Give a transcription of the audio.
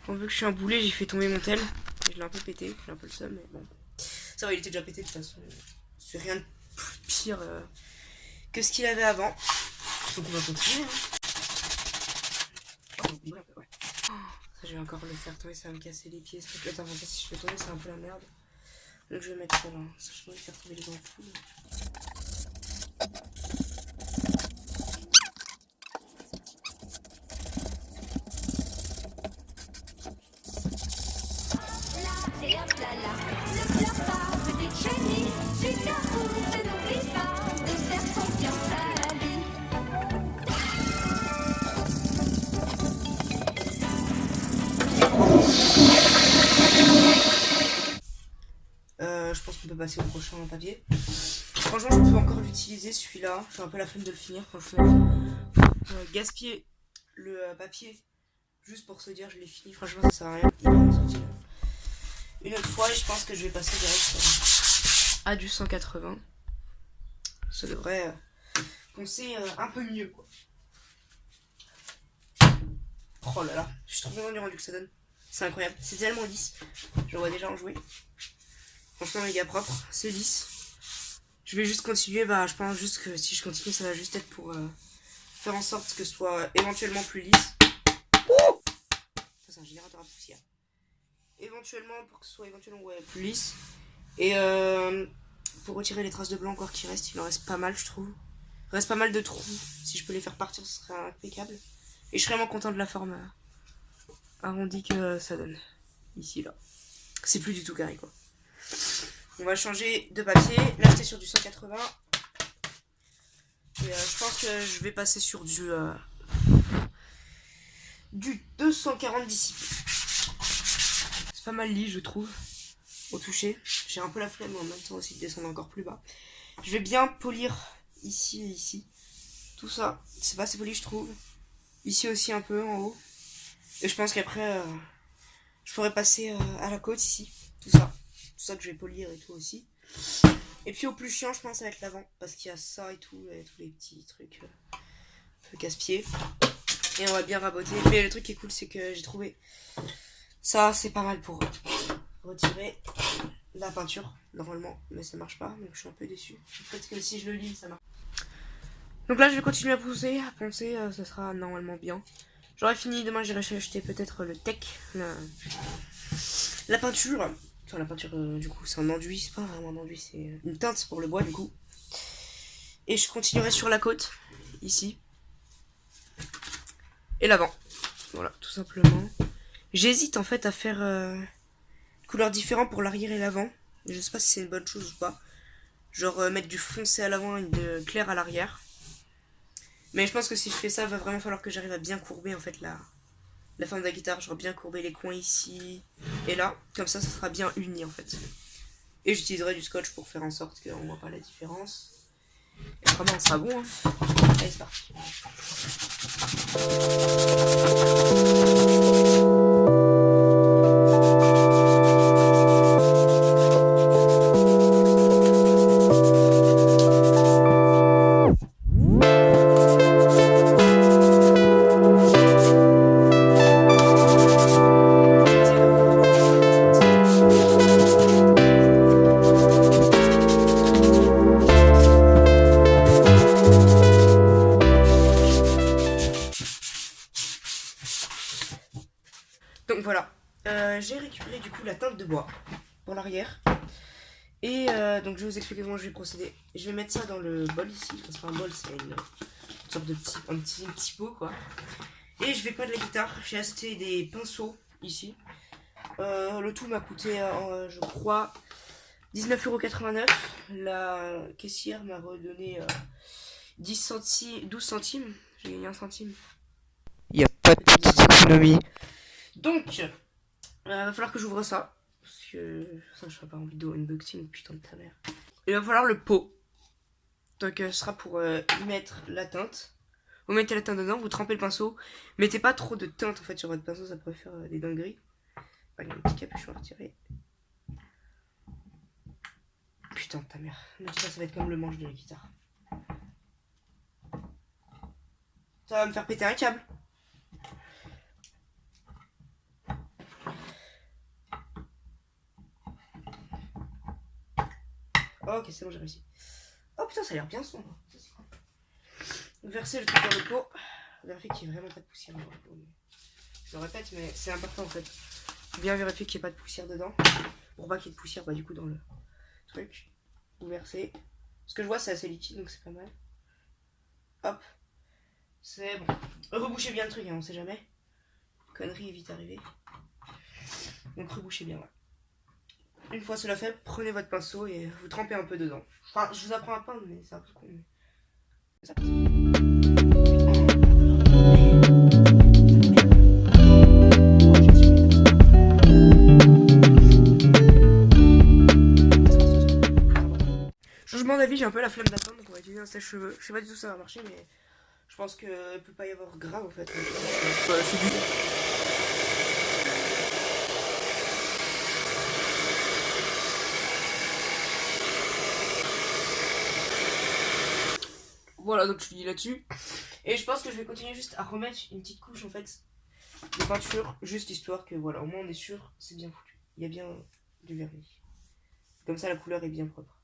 Bon, vu que je suis un boulet, j'ai fait tomber mon tel. Je l'ai un peu pété, j'ai un peu le seum, mais bon. Ça va, il était déjà pété de toute façon. C'est rien de pire que ce qu'il avait avant. Donc on va continuer. Hein. Oh, ouais. Ça, je vais encore le faire tomber, ça va me casser les pieds. Attends, ça, si je fais tomber, c'est un peu la merde. Donc je vais mettre ça là. Ça, je vais faire tomber les ampoules. Et hop là là, ne pleure pas, petite chérie, j'ai d'amour, ne n'oublie pas de faire confiance à la vie. Je pense qu'on peut passer au prochain papier. Franchement, je peux encore l'utiliser celui-là. J'ai un peu la flemme de le finir, franchement. Gaspiller le papier juste pour se dire je l'ai fini, franchement, ça sert à rien. Une autre fois, et je pense que je vais passer direct à du 180. Ça devrait poncer un peu mieux, quoi. Oh là là, je suis trop content du rendu que ça donne. C'est incroyable, c'est tellement lisse. Je le vois déjà en jouer. Franchement, méga propre, c'est lisse. Je vais juste continuer, bah je pense juste que si je continue, ça va juste être pour faire en sorte que ce soit éventuellement plus lisse. Oh, ça c'est un générateur à poussière. Éventuellement, pour que ce soit éventuellement plus lisse. Et pour retirer les traces de blanc encore qui restent, il en reste pas mal, je trouve. Il reste pas mal de trous. Si je peux les faire partir, ce serait impeccable. Et je serais vraiment content de la forme arrondie que ça donne. Ici, là. C'est plus du tout carré, quoi. On va changer de papier. Là, j'étais sur du 180. Et je pense que je vais passer sur du 240 d'ici. C'est pas mal lisse, je trouve, au toucher. J'ai un peu la flemme, mais en même temps aussi de descendre encore plus bas. Je vais bien polir ici et ici. Tout ça, c'est pas assez poli, je trouve. Ici aussi un peu, en haut. Et je pense qu'après, je pourrais passer à la côte ici. Tout ça. Tout ça que je vais polir et tout aussi. Et puis au plus chiant, je pense, ça va être l'avant. Parce qu'il y a ça et tout, et tous les petits trucs un peu casse-pieds. Et on va bien raboter. Mais le truc qui est cool, c'est que j'ai trouvé ça, c'est pas mal pour retirer la peinture, normalement. Mais ça marche pas, donc je suis un peu déçue. Peut-être que si je le lime, ça marche. Donc là, je vais continuer à poncer. Ça sera normalement bien. J'aurai fini. Demain, j'irai acheter peut-être le tech. La peinture. Enfin, la peinture, du coup, c'est un enduit. C'est pas vraiment un enduit, c'est une teinte pour le bois, du coup. Et je continuerai sur la côte, ici. Et l'avant. Voilà, tout simplement. J'hésite en fait à faire couleurs différentes pour l'arrière et l'avant. Je sais pas si c'est une bonne chose ou pas. Genre mettre du foncé à l'avant et de clair à l'arrière. Mais je pense que si je fais ça, il va vraiment falloir que j'arrive à bien courber en fait la forme de la guitare. J'aurai bien courbé les coins ici et là. Comme ça sera bien uni en fait. Et j'utiliserai du scotch pour faire en sorte qu'on voit pas la différence. Et vraiment, ça sera bon. Hein. Allez, c'est parti. Donc voilà, j'ai récupéré du coup la teinte de bois pour l'arrière. Et donc je vais vous expliquer comment je vais procéder. Je vais mettre ça dans le bol ici. Enfin, c'est pas un bol, c'est une sorte de petit pot quoi. Et je vais peindre la guitare. J'ai acheté des pinceaux ici. Le tout m'a coûté, je crois, 19,89 €. La caissière m'a redonné 12 centimes. J'ai gagné 1 centime. Il n'y a pas de petite économie. Donc, va falloir que j'ouvre ça. Parce que ça, je ferai pas en vidéo unboxing, putain de ta mère. Il va falloir le pot. Donc, ce sera pour y mettre la teinte. Vous mettez la teinte dedans, vous trempez le pinceau. Mettez pas trop de teinte en fait sur votre pinceau, ça pourrait faire des dingueries. Il y a un petit capuchon à retirer. Putain de ta mère. Me dis pas, ça va être comme le manche de la guitare. Ça va me faire péter un câble. Oh, ok, c'est bon, j'ai réussi. Oh putain, ça a l'air bien sombre. Ça, c'est cool. Versez le truc dans le pot. Vérifiez qu'il n'y ait vraiment pas de poussière dans le pot. Je le répète, mais c'est important en fait. Bien vérifier qu'il n'y ait pas de poussière dedans. Pour pas qu'il y ait de poussière du coup dans le truc. Vous versez. Ce que je vois, c'est assez liquide, donc c'est pas mal. Hop. C'est bon. Rebouchez bien le truc, hein, on sait jamais. Connerie est vite arrivée. Donc rebouchez bien, ouais. Une fois cela fait, prenez votre pinceau et vous trempez un peu dedans. Enfin, je vous apprends à peindre, mais c'est un peu con. Mais... c'est parti. Changement d'avis, j'ai un peu la flemme d'attendre, donc on va utiliser un sèche-cheveux. Je sais pas du tout si ça va marcher, mais je pense qu'il peut pas y avoir grave en fait. C'est du... Voilà, donc je finis là-dessus. Et je pense que je vais continuer juste à remettre une petite couche en fait de peinture, juste histoire que voilà, au moins on est sûr, c'est bien foutu. Il y a bien du vernis. Comme ça la couleur est bien propre.